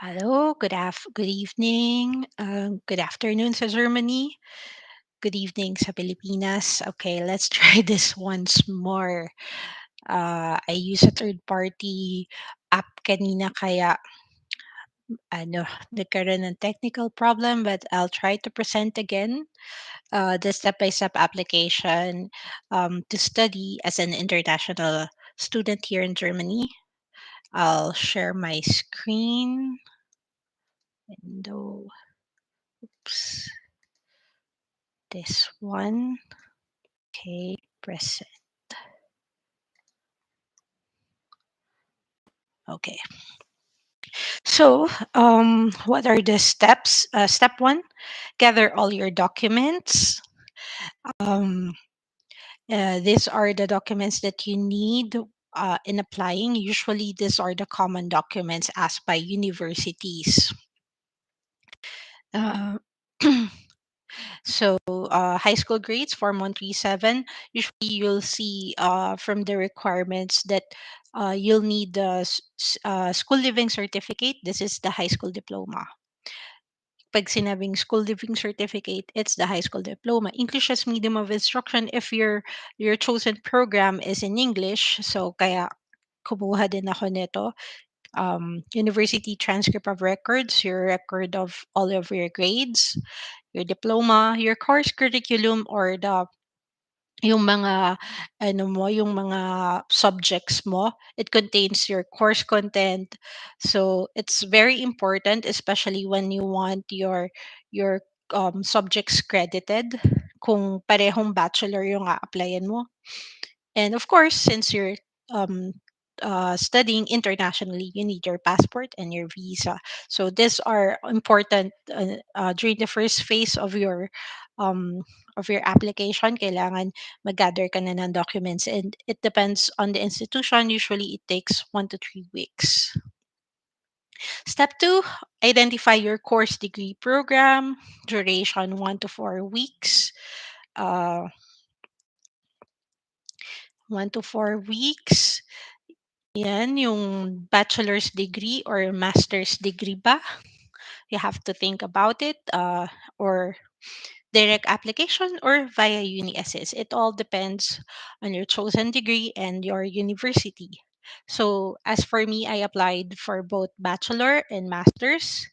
Hello, good evening, good afternoon sa Germany, good evening sa Pilipinas. Okay, let's try this once more. I use a third party app kanina kaya ano, nagkaroon ng technical problem but I'll try to present again the step-by-step application to study as an international student here in Germany. I'll share my screen. Window. Oops. This one. Okay, press it. Okay. So, what are the steps? Step one, gather all your documents. Um, these are the documents that you need in applying. Usually, these are the common documents asked by universities. Uh, high school grades, Form 137. Usually, you'll see from the requirements that you'll need the school living certificate. This is the high school diploma. Pag sinabing school living certificate, it's the high school diploma. English as medium of instruction if your chosen program is in English. So, kaya kumuha din ako nito. University transcript of records, your record of all of your grades, your diploma, your course curriculum, or yung mga yung mga subjects mo. It contains your course content. So it's very important, especially when you want your subjects credited. Kung parehong bachelor yung a-applyan mo. And of course, since you're um, studying internationally, you need your passport and your visa. So these are important during the first phase um, of your application. Kailangan mag-gather ka na ng documents, and it depends on the institution. Usually, it takes 1 to 3 weeks. Step two: identify your course degree program. Duration 1 to 4 weeks. Uh, 1 to 4 weeks. Yan, yung bachelor's degree or master's degree ba? You have to think about it, or direct application or via uni assist. It all depends on your chosen degree and your university. So, as for me, I applied for both bachelor and master's.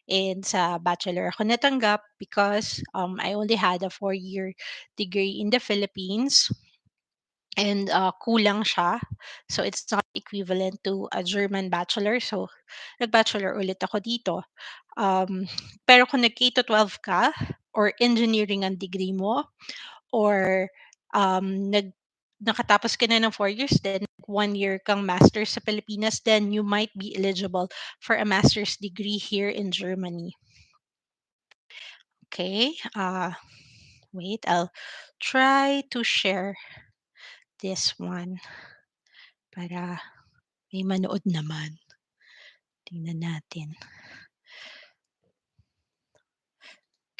And sa bachelor ako natanggap because I only had a 4-year degree in the Philippines, and kulang siya. So it's not equivalent to a German bachelor. So nag-bachelor ulit ako dito. Pero kung nag-K to 12 ka or engineering ang degree mo, or nakatapos ka na ng 4 years, then 1 year kang master's sa Pilipinas, then you might be eligible for a master's degree here in Germany. Okay. Wait, I'll try to share this one para may manood naman. Tingnan natin.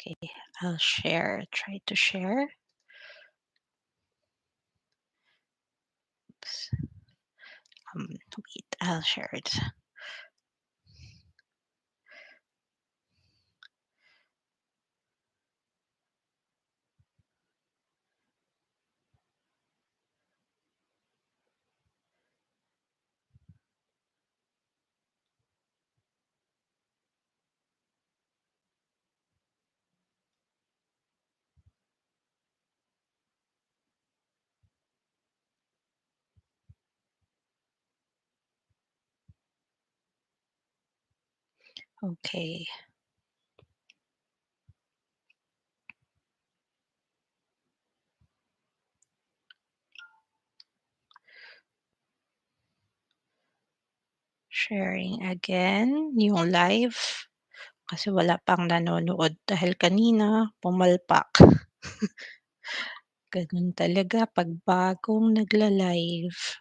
Okay, I'll share. Try to share. Oops. Wait, I'll share it. Okay. Sharing again yung live kasi wala pang nanonood dahil kanina pumalpak. Ganun talaga 'pag bagong nagla-live.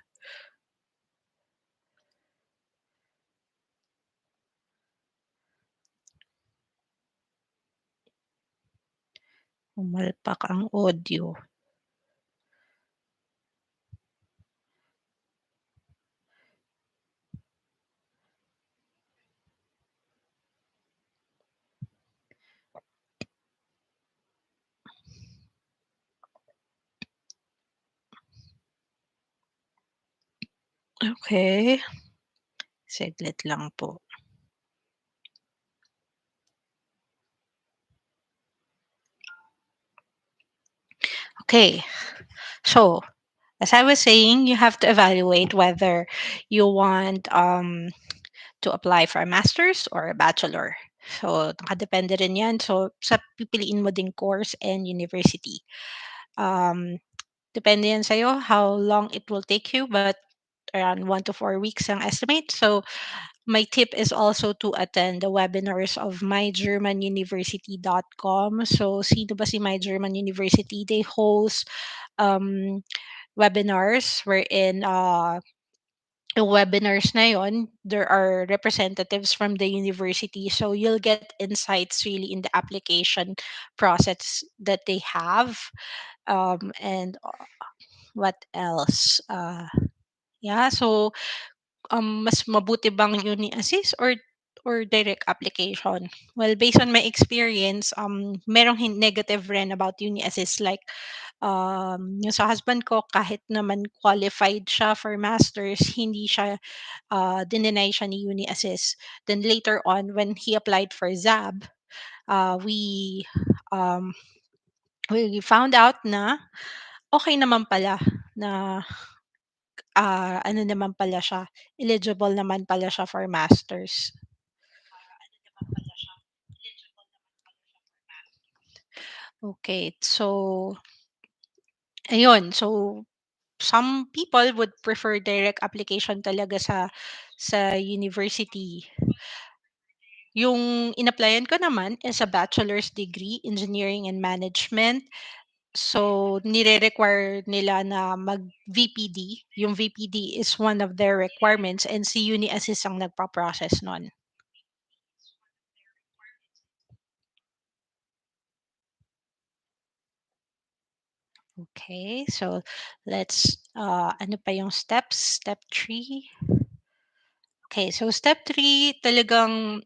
Pumalpak ang audio. Okay, saglit lang po. Okay, so as I was saying, you have to evaluate whether you want to apply for a master's or a bachelor. So, nakadepende rin yan. So, sa pipiliin mo ding course and university. Um, Depende yan sa'yo how long it will take you, but around 1 to 4 weeks ang estimate. So, my tip is also to attend the webinars of mygermanuniversity.com. So, sino ba si My German University? They host um, webinars wherein yung webinars na yon, there are representatives from the university. So you'll get insights really in the application process that they have. And what else? Yeah, so mas mabuti bang uni assist or direct application? Well, based on my experience, merong negative rin about uni assist, like yung sa husband ko, kahit naman qualified siya for masters, hindi siya dininay siya ni uni assist. Then later on, when he applied for ZAB, uh, we um, we found out na okay naman pala na ano naman pala siya, eligible naman pala siya for masters. Okay, so ayun. So some people would prefer direct application talaga sa university. Yung in-applyan ko naman is a bachelor's degree, engineering and management. So, nire-require nila na mag-VPD. Yung VPD is one of their requirements and si Uni-Assist ang nagpa-process nun. Okay, so ano pa yung steps? Step 3. Okay, so step 3 talagang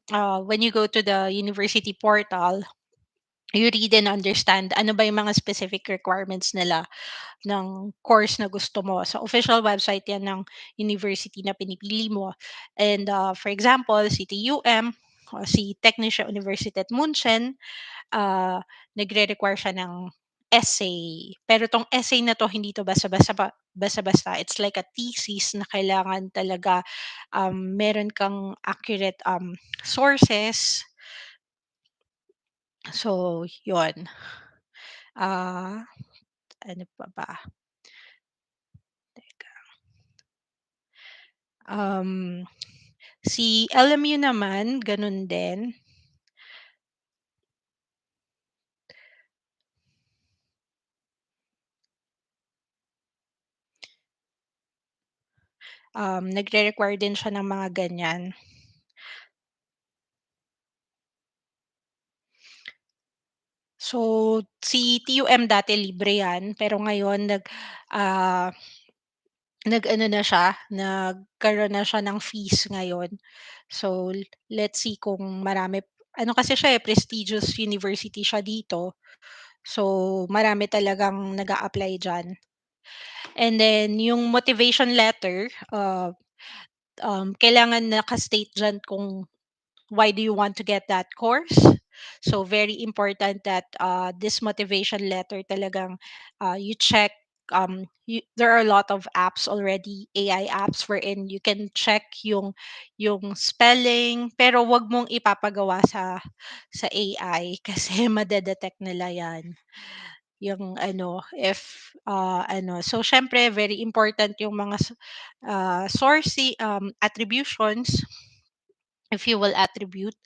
when you go to the university portal, you read and understand ano ba yung mga specific requirements nila ng course na gusto mo. Sa official website yan ng university na pinipili mo. And for example, si TUM o si Technische Universität München, ah, nagre-require siya ng essay. Pero 'tong essay na 'to hindi 'to basta-basta. It's like a thesis na kailangan talaga, meron kang accurate, sources. So, 'yun. Ah, ano pa ba? Teka, um, si LMU naman gano'n din, nagre-require din siya ng mga ganiyan. So, si TUM dati libre 'yan, pero ngayon ah, nag-ano na siya, nagkaroon na siya ng fees ngayon. So, let's see kung marami, ano kasi siya, eh, prestigious university siya dito. So, marami talagang nag-a-apply diyan. And then yung motivation letter, kailangan naka-state diyan kung why do you want to get that course. So very important that this motivation letter talagang you check. There are a lot of apps already, AI apps wherein you can check yung spelling, pero wag mong ipapagawa sa AI kasi madedetect nila yan. Yung ano, if ano, so syempre very important yung mga attributions, if you will attribute.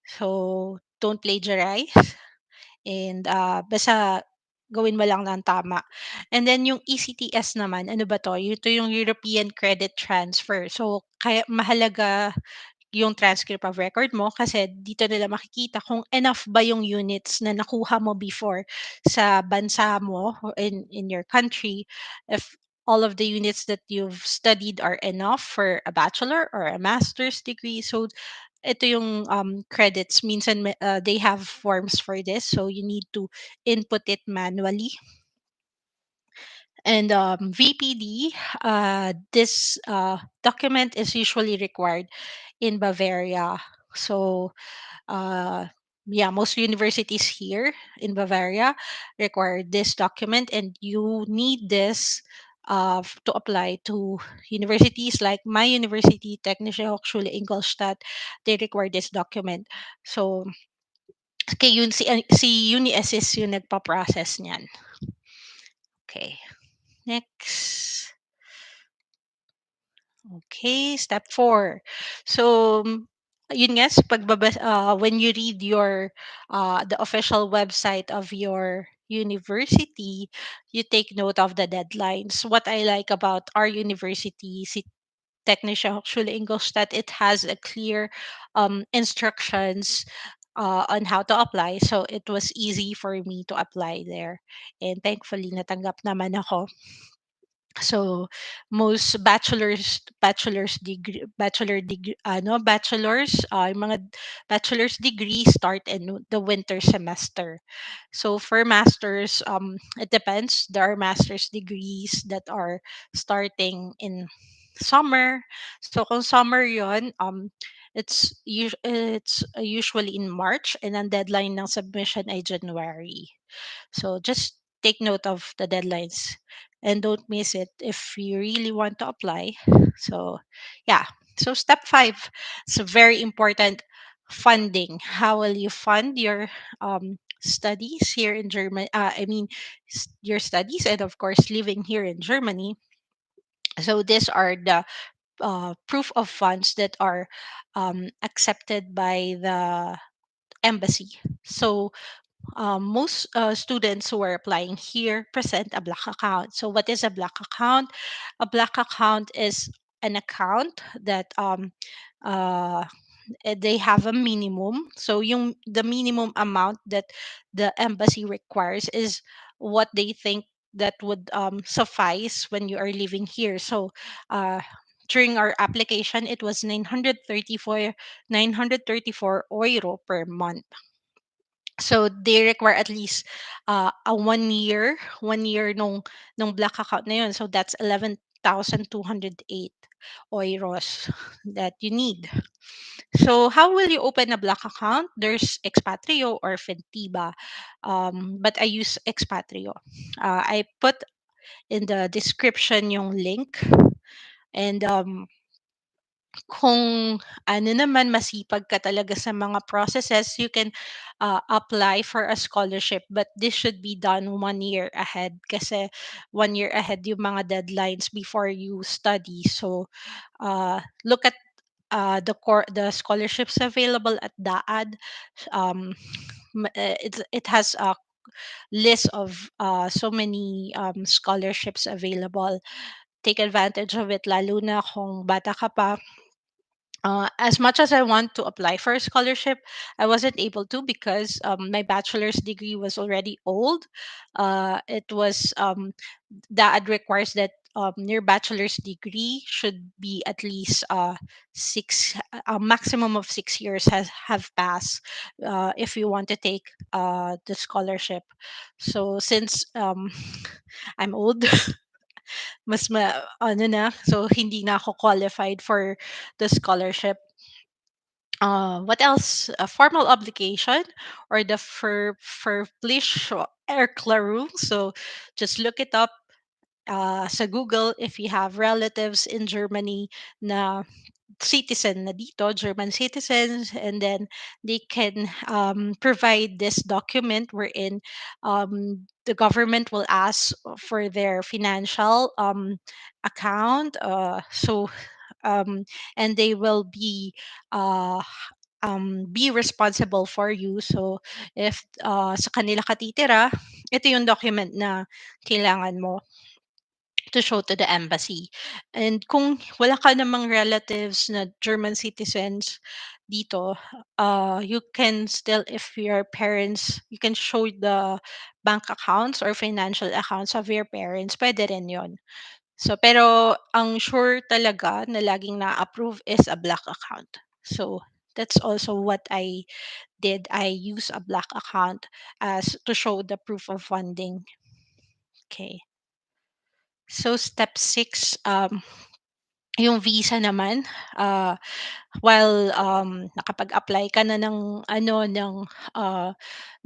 So, don't plagiarize and basta gawin mo lang ng tama. And then yung ECTS naman, ano ba 'to? Ito yung European Credit Transfer. So, kaya mahalaga yung transcript of record mo kasi dito nila makikita kung enough ba yung units na nakuha mo before sa bansa mo or in your country. If all of the units that you've studied are enough for a bachelor or a master's degree. So ito yung credits. Minsan they have forms for this, so you need to input it manually. And VPD, this document is usually required in Bavaria. So, uh, yeah, most universities here in Bavaria require this document, and you need this to apply to universities like my university, Technische Hochschule Ingolstadt. They require this document. So, kay yun si UniSys yung nagpa-process niyan. Okay. Next. Okay, step 4. So, yun nga, when you read the official website of your university, you take note of the deadlines. What I like about our university, si Technische Hochschule Ingolstadt, it has a clear instructions on how to apply. So, it was easy for me to apply there. And thankfully, natanggap naman ako. So most yung mga bachelor's degree start in the winter semester. So for masters, it depends. There are master's degrees that are starting in summer. So kung summer yon, it's usually in March, and ang deadline ng submission ay January. So just take note of the deadlines and don't miss it if you really want to apply. So, yeah. So, step 5 is very important: funding. How will you fund your studies here in Germany? Your studies, and of course, living here in Germany. So, these are the proof of funds that are accepted by the embassy. So, most students who are applying here present a black account. So, what is a black account? A black account is an account that uh, they have a minimum. So, the minimum amount that the embassy requires is what they think that would suffice when you are living here. So, uh, during our application, it was 934 euro per month. So they require at least a 1 year nung black account na yun. So that's 11,208 euros that you need. So how will you open a black account? There's Expatrio or Fintiba, but I use Expatrio. I put in the description yung link, and kung ano naman, masipag ka talaga sa mga processes, you can apply for a scholarship. But this should be done 1 year ahead, kasi 1 year ahead yung mga deadlines before you study. So look at the scholarships available at DAAD. It has a list of so many scholarships available. Take advantage of it, lalo na kung bata ka pa. As much as I want to apply for a scholarship, I wasn't able to because my bachelor's degree was already old. It was that requires that your bachelor's degree should be at least a maximum of 6 years has have passed if you want to take the scholarship. So since I'm old, ano na, so hindi na ako qualified for the scholarship. What else? A formal obligation or the Verpflichtung Erklärung. So just look it up sa Google if you have relatives in Germany na citizen na dito, German citizens, and then they can provide this document wherein the government will ask for their financial account. Um, and they will uh, be responsible for you. So, if sa kanila katitira, ito yung document na kailangan mo to show to the embassy. And kung wala ka namang relatives na German citizens dito, you can still, if your parents, you can show the bank accounts or financial accounts of your parents, pwede rin yon. So, pero ang sure talaga na laging na-approve is a black account. So, that's also what I did. I use a black account as to show the proof of funding. Okay. So step 6, yung visa naman, uh, while nakapag-apply ka na ng uh,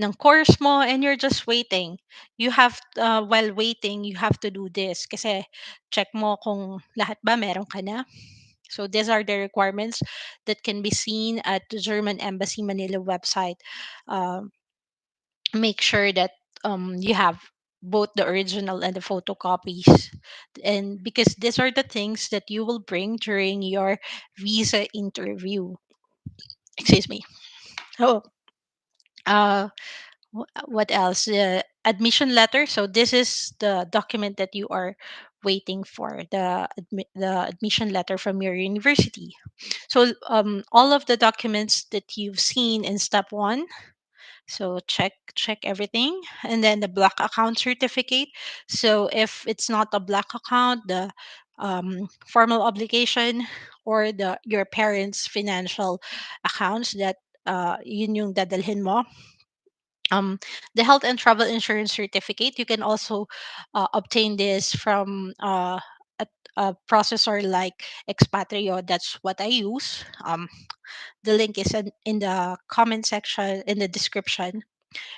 ng course mo and you're just waiting. You have while waiting, you have to do this kasi check mo kung lahat ba meron ka na. So these are the requirements that can be seen at the German Embassy Manila website. Um, Make sure that you have both the original and the photocopies, and because these are the things that you will bring during your visa interview. Excuse me. Oh, uh what else? The admission letter. So this is the document that you are waiting for, the admission letter from your university. So all of the documents that you've seen in step 1. So check everything, and then the black account certificate. So if it's not a black account, the formal obligation, or the your parents' financial accounts that yun yung dadalhin mo. Um, the health and travel insurance certificate. You can also obtain this from a processor like Expatrio. That's what I use. The link is in the comment section, in the description.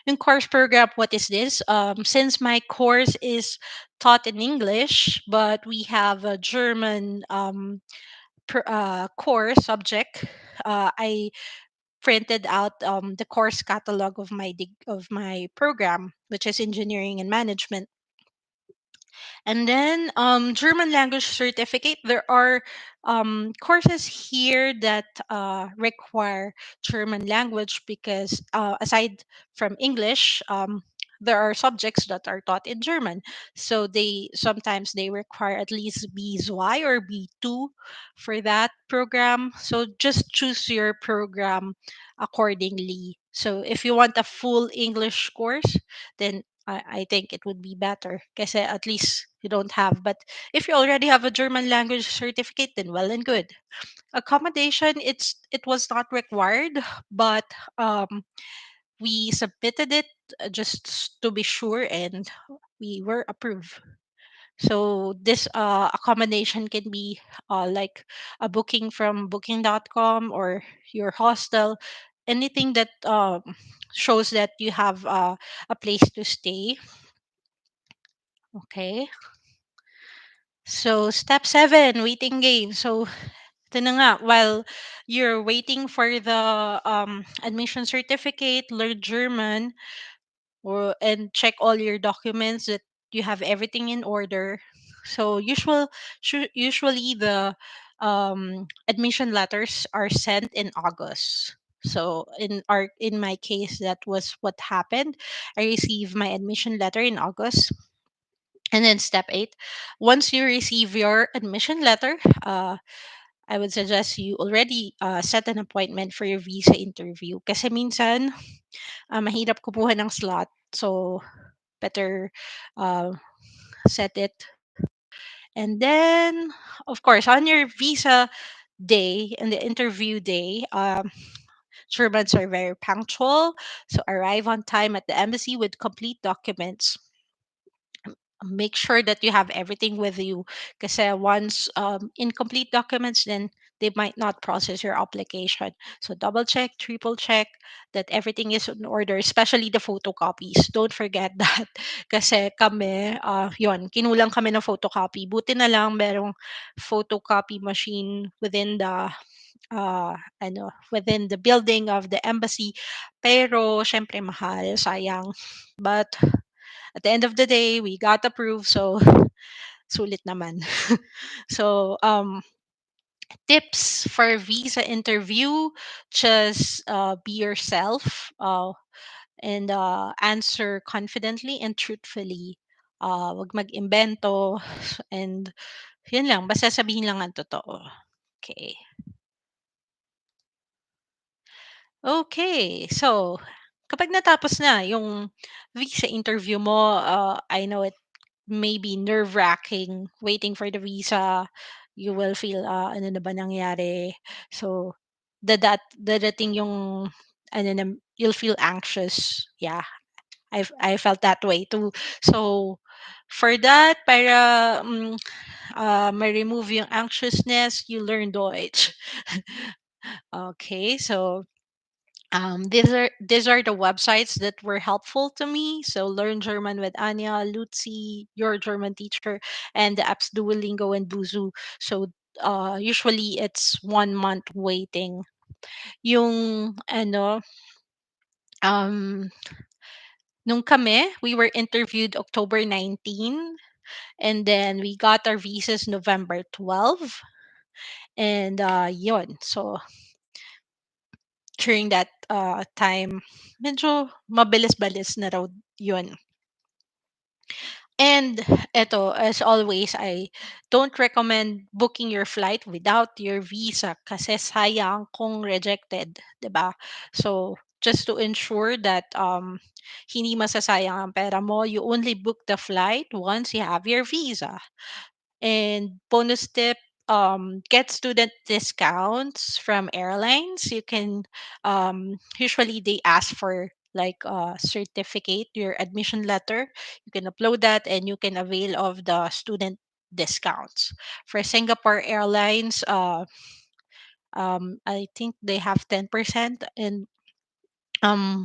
In course program, what is this? Since my course is taught in English, but we have a German course subject, I printed out the course catalog of of my program, which is engineering and management. And then German language certificate. There are courses here that require German language because aside from English, there are subjects that are taught in German. So they require at least B2 or B2 for that program. So just choose your program accordingly. So if you want a full English course, then I think it would be better because at least you don't have. But if you already have a German language certificate, then well and good. Accommodation, it was not required, but um, we submitted it just to be sure, and we were approved. So this accommodation can be like a booking from booking.com or your hostel, anything that shows that you have a place to stay. Okay. So step 7, waiting game. So ito na nga, while you're waiting for the admission certificate, learn German, and check all your documents that you have everything in order. So usually the admission letters are sent in August. So in my case, that was what happened. I received my admission letter in August. And then step 8, once you receive your admission letter, I would suggest you already set an appointment for your visa interview. Kasi minsan, mahirap kumuha ng slot. So, better uh, set it. And then, of course, on your visa day and the interview day, Germans are very punctual. So, arrive on time at the embassy with complete documents. Make sure that you have everything with you because once incomplete documents, then they might not process your application. So double check, triple check that everything is in order, especially the photocopies. Don't forget that. Kasi kami yon, kinulang kami ng photocopy. Buti na lang merong photocopy machine within the within the building of the embassy, pero syempre mahal, sayang. But at the end of the day, we got approved, so sulit naman. So, tips for visa interview: just be yourself, and answer confidently and truthfully. Wag mag-imbento, and yun lang, basta sabihin lang ang totoo. Okay. Okay, so kapag natapos na yung visa interview mo, I know it may be nerve-wracking waiting for the visa. You will feel, ano na ba nangyari? So, dadating yung, ano na, you'll feel anxious. Yeah, I felt that way too. So for that, para ma-remove yung anxiousness, you learn Deutsch. Okay, so these are the websites that were helpful to me. So Learn German with Anya, Lucy, Your German Teacher, and the apps Duolingo and Buzu. So usually it's 1 month waiting. Yung ano, um, nung kami, we were interviewed October 19, and then we got our visas November 12. And yun. So during that time, medyo mabilis-balis na raw yun. And eto, as always, I don't recommend booking your flight without your visa kasi sayang kung rejected, 'di ba? So, just to ensure that hindi masasayang ang pera mo, you only book the flight once you have your visa. And bonus tip, get student discounts from airlines. You can usually they ask for like a certificate, your admission letter. You can upload that and you can avail of the student discounts. For Singapore Airlines, I think they have 10%, and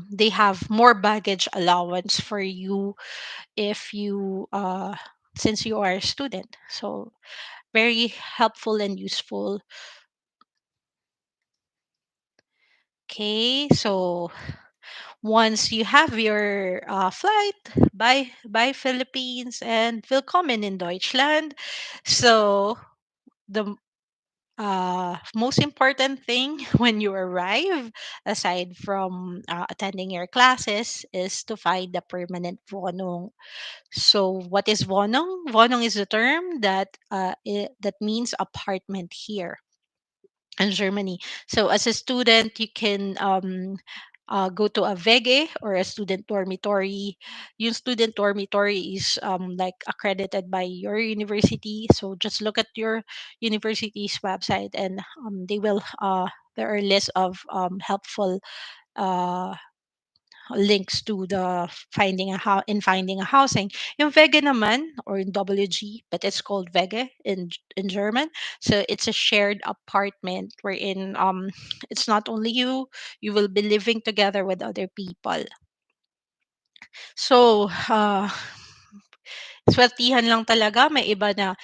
they have more baggage allowance for you if you since you are a student. So very helpful and useful. Okay, so once you have your flight, bye Philippines and willkommen in Deutschland. So the most important thing when you arrive, aside from attending your classes, is to find the permanent Wohnung. So what is Wohnung? Wohnung is a term that means apartment here in Germany. So as a student, you can go to a Wege or a student dormitory. Yung student dormitory is like accredited by your university. So just look at your university's website, and they will there are lists of helpful uh, links to the finding a housing. Yung Wege naman, or in WG, but it's called Wege in German. So it's a shared apartment wherein it's not only you, you will be living together with other people. So swertihan lang talaga, may iba na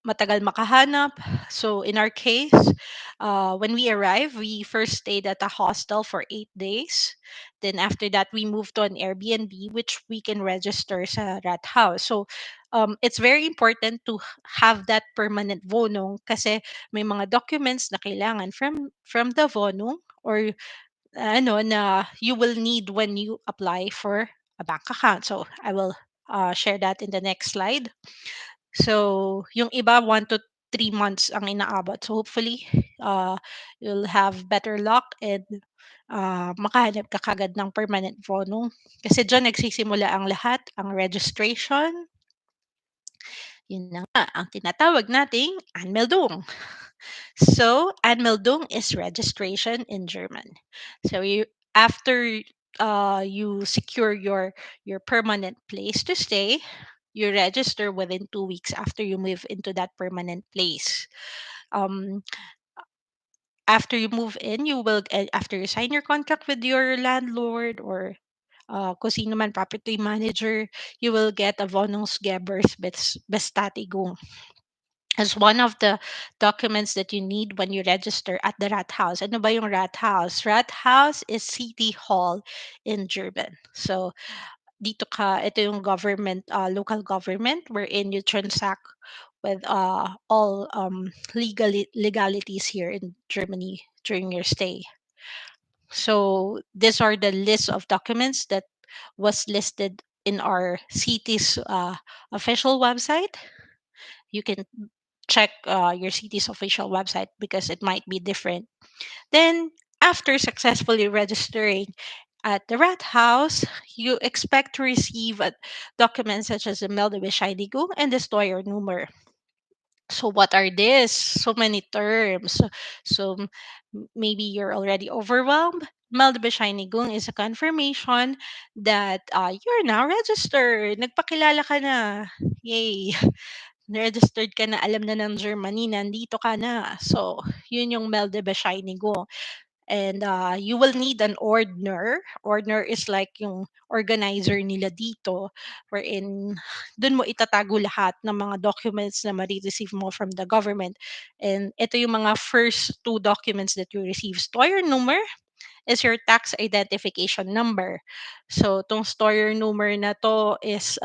matagal makahanap. So in our case, when we arrived, we first stayed at a hostel for 8 days. Then after that, we moved to an Airbnb, which we can register sa rat house. So it's very important to have that permanent Wohnung kasi may mga documents na kailangan from the Wohnung, or ano na you will need when you apply for a bank account. So I will share that in the next slide. So, yung iba 1 to 3 months ang inaabot. So, hopefully, uh, you'll have better luck and makahanap ka kagad ng permanent Vono. Kasi dyan nagsisimula ang lahat, ang registration. Yun na nga, ang tinatawag nating Anmeldung. So, Anmeldung is registration in German. So, after you secure your permanent place to stay, you register within 2 weeks after you move into that permanent place. Um, After you move in, after you sign your contract with your landlord or kung sino man property manager, you will get a Wohnungsgebers Bestätigung as one of the documents that you need when you register at the Rathaus. Ano ba yung Rathaus? Rathaus is city hall in German. So, ito yung government, local government wherein you transact with all legalities here in Germany during your stay. So these are the list of documents that was listed in our city's official website. You can check your city's official website because it might be different. Then, after successfully registering at the Rat House, you expect to receive documents such as the Meldebescheinigung and the Steuernummer. So, what are these? So many terms. So maybe you're already overwhelmed. Bescheinigung is a confirmation that you're now registered. Nagpakilala ka na. Yay! Registered ka na, alam na ng Germany, nandito ka na. So, yun yung Bescheinigung. And you will need an ordner. Ordner is like yung organizer nila dito, wherein dun mo itatago lahat ng mga documents na ma-receive mo from the government. And ito yung mga first two documents that you receive. Steuernummer is your tax identification number. So, tong Steuernummer na to is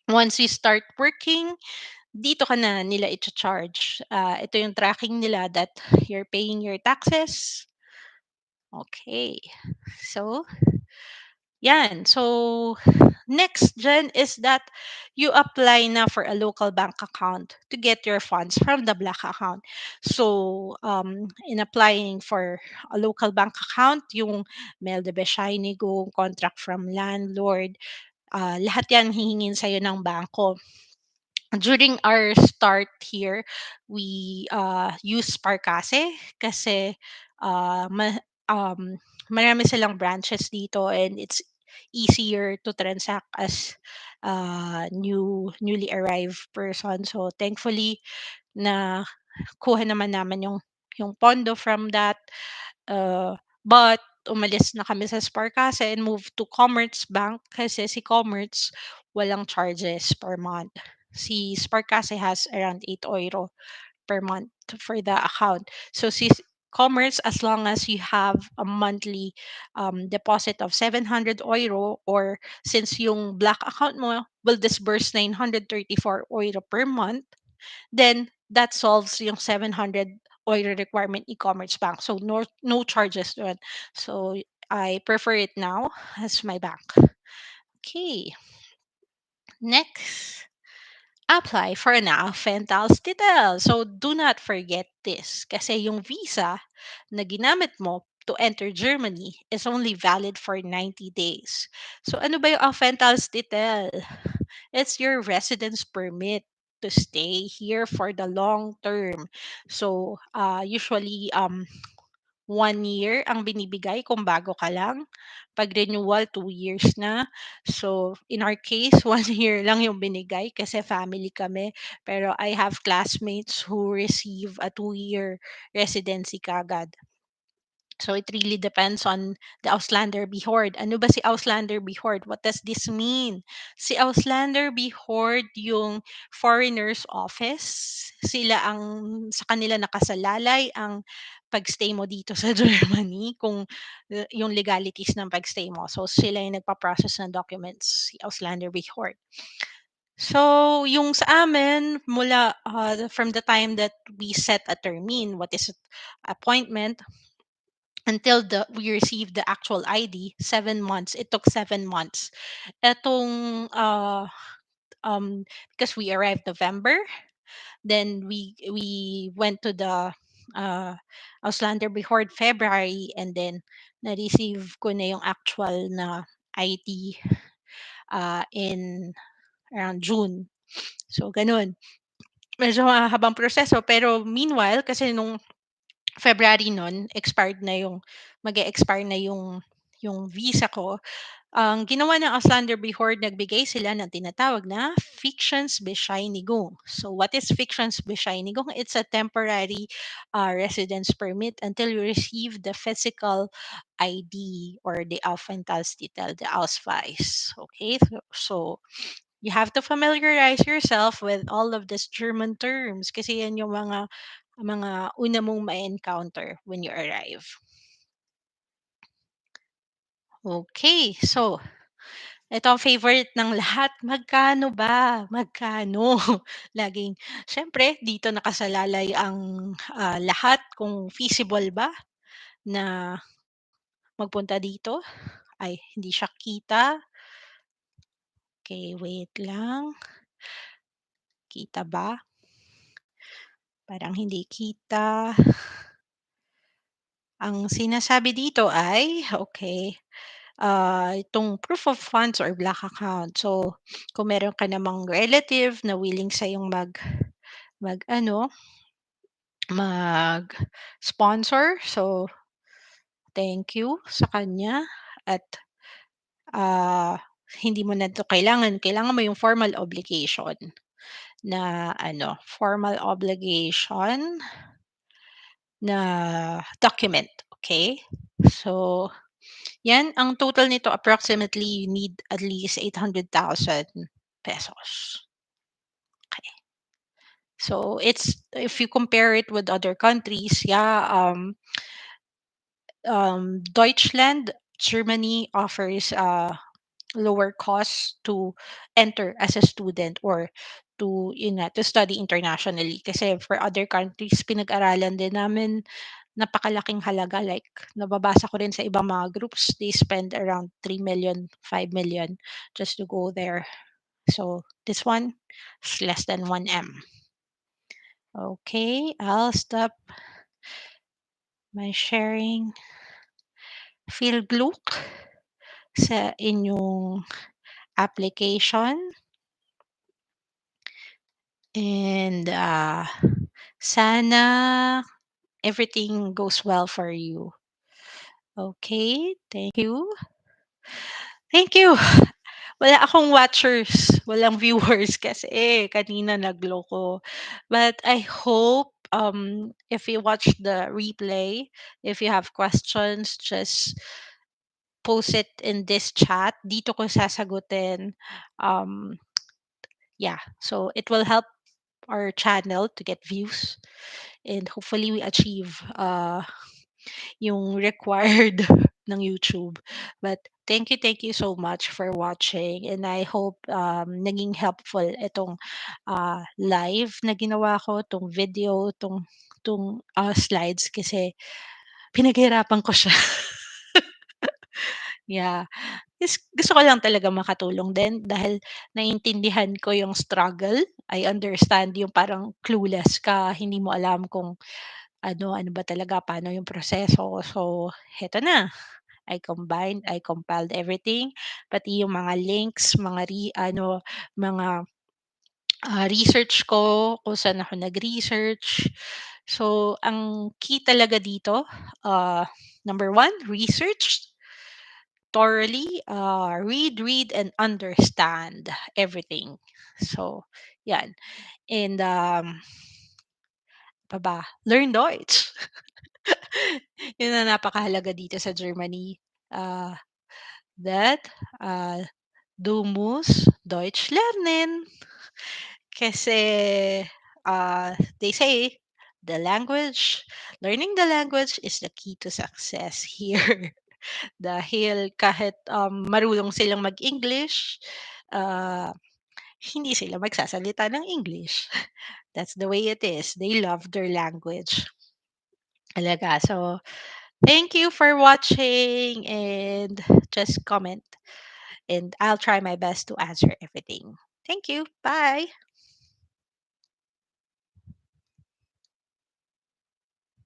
once you start working, dito ka na nila i-charge. Ito yung tracking nila that you're paying your taxes. Okay. So, yan. So, next dyan is that you apply na for a local bank account to get your funds from the black account. So, in applying for a local bank account, yung mail de Bescheinigung, contract from landlord, lahat yan hihingin sa'yo ng bangko. During our start here, we use Sparkase kasi uh, ma- um, marami silang branches dito and it's easier to transact as newly arrived person. So thankfully na kuha naman namin yung pondo from that. But umalis na kami sa Sparkasa and moved to Commerce Bank kasi si Commerce walang charges per month. Si Sparkasa has around 8 euro per month for the account. So si Commerce, as long as you have a monthly deposit of 700 euro or since yung black account mo will disburse 934 euro per month, then that solves yung 700 euro requirement e-commerce bank. So no charges doon. So I prefer it now as my bank. Okay. Next, apply for an Aufenthaltstitel. So do not forget this kasi yung visa na ginamit mo to enter Germany is only valid for 90 days. So ano ba yung Aufenthaltstitel? It's your residence permit to stay here for the long term. So, usually 1 year ang binibigay kung bago ka lang. Pag renewal, 2 years na. So, in our case, 1 year lang yung binigay kasi family kami. Pero I have classmates who receive a 2 year residency kagad. So it really depends on the Auslander Behord. Ano ba si Auslander Behord? What does this mean? Si Auslander Behord yung foreigners office. Sila ang sa kanila nakasalalay ang pagstay mo dito sa Germany kung yung legalities ng pagstay mo. So sila yung nagpa-process ng documents, si Auslander Behord. So, yung sa amin, mula from the time that we set a termine, what is appointment, until we received the actual ID, 7 months. It took 7 months. Etong because we arrived November, then we went to the uh, Auslander before February, and then na-receive ko na yung actual na ID in around June. So, ganun. Medyo mahabang proseso. Pero meanwhile, kasi nung February nun, expired na yung mag-e-expire na yung visa ko. Ang ginawa ng Auslander Behord, nagbigay sila ng tinatawag na Fictionsbescheinigung. So what is Fictionsbescheinigung? It's a temporary residence permit until you receive the physical ID or the Aufenthaltstitel, the Ausweis. Okay? So you have to familiarize yourself with all of these German terms kasi yan yung mga una mong ma-encounter when you arrive. Okay, so ito ang favorite ng lahat, magkano ba? Magkano? Laging siyempre dito nakasalalay ang, lahat kung feasible ba na magpunta dito. Ay, hindi siya kita. Okay, wait lang. Kita ba? Parang hindi kita. Ang sinasabi dito ay okay, itong proof of funds or black account. So, kung meron ka namang relative na willing sa'yong mag-ano, mag-sponsor. So, thank you sa kanya at, ah, hindi mo na 'to kailangan mo yung formal obligation na ano, formal obligation na document, okay. So, 'yan ang total nito approximately you need at least 800,000 pesos. Okay. So, it's if you compare it with other countries, yeah, Deutschland, Germany offers lower costs to enter as a student or to yun nga, to study internationally. Kasi for other countries, pinag-aralan din namin napakalaking halaga. Like, nababasa ko rin sa ibang mga groups, they spend around 3 million, 5 million just to go there. So, this one is less than 1M. Okay, I'll stop my sharing. Feel Glook sa inyong application and sana everything goes well for you. Okay, thank you. Thank you. Wala akong watchers, walang viewers kasi kanina nagloko. But I hope if you watch the replay, if you have questions, just post it in this chat. Dito ko sasagutin. Um, yeah, so it will help our channel to get views and hopefully we achieve yung required ng YouTube. But thank you so much for watching and I hope naging helpful itong live na ginawa ko, tong video, tong slides kasi pinaghirapan ko siya. Yeah. Gusto ko lang talaga makatulong din dahil naiintindihan ko yung struggle. I understand yung parang clueless ka, hindi mo alam kung ano ba talaga, paano yung proseso. So, heto na. I compiled everything, pati yung mga links, mga research ko, kung saan ako nag-research. So, ang key talaga dito, number one, research thoroughly, read, and understand everything. So, yan. And, pa ba? Learn Deutsch. Yun ang napakahalaga dito sa Germany. Uh, that du musst Deutsch lernen. Kasi they say learning the language is the key to success here. Dahil kahit marunong silang mag-English, ah, hindi sila magsasalita ng English. That's the way it is. They love their language. Talaga. So, thank you for watching and just comment and I'll try my best to answer everything. Thank you. Bye.